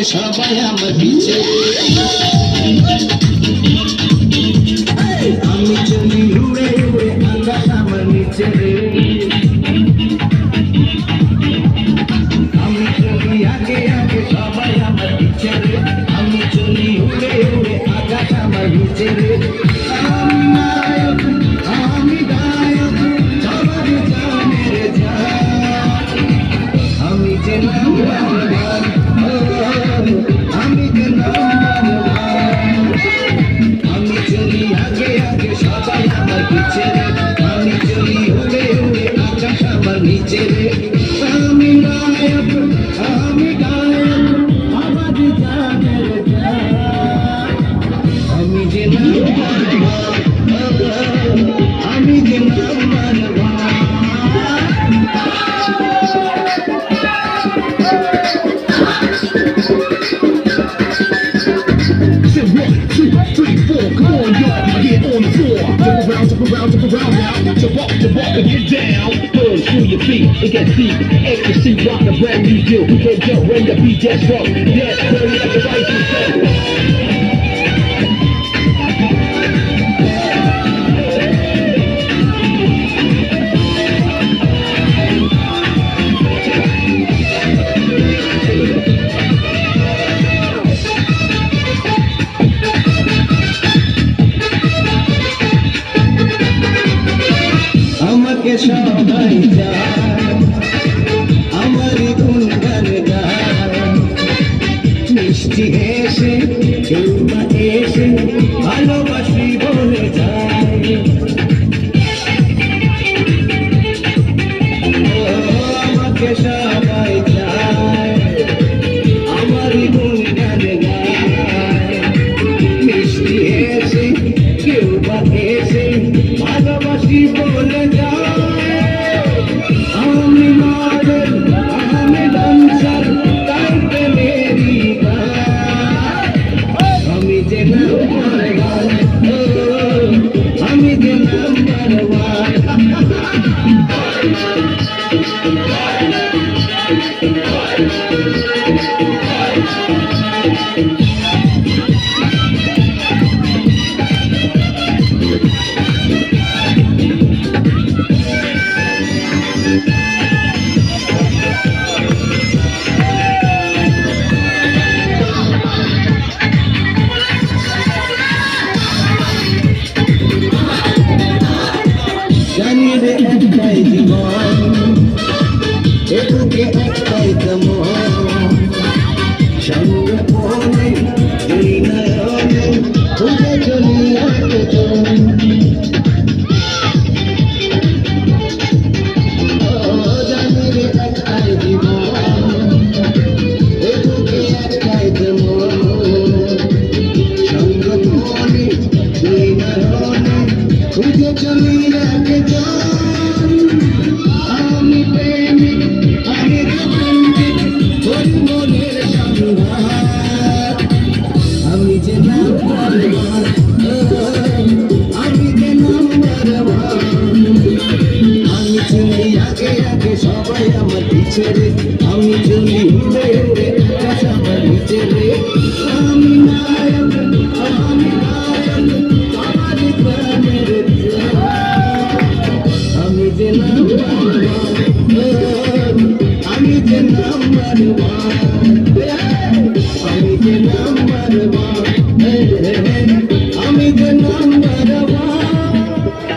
সবাই আমার পিছে আমি চলি উড়ে উড়ে আকাশ আমার নিচে আমি চলি আগে আগে সবাই আমার পিছে আমি চলি উড়ে উড়ে আকাশ আমার নিচে আমি নায়ক আমি গায়ক সবার জানের জান আমি যে নাম্বার আমি যে নাম্বার আমি চলি আগে আগে সবাই আমার পিছে আমি চলি উড়ে উড়ে আকাশ আমার নিচে আমি নায়ক আমি গায়ক আমার জানের জান আমি যে নাম্বার আমি যে number Jump up and get down. Push through your feet, it gets deep. Ecstasy, rock a brand new deal. We can't jump when the beat gets rough. Yes, turn up the right to আমাকে সবাই যায় আমারই গুণগান গায় মিষ্টি হেসে কেউ বা এসে ভালোবাসে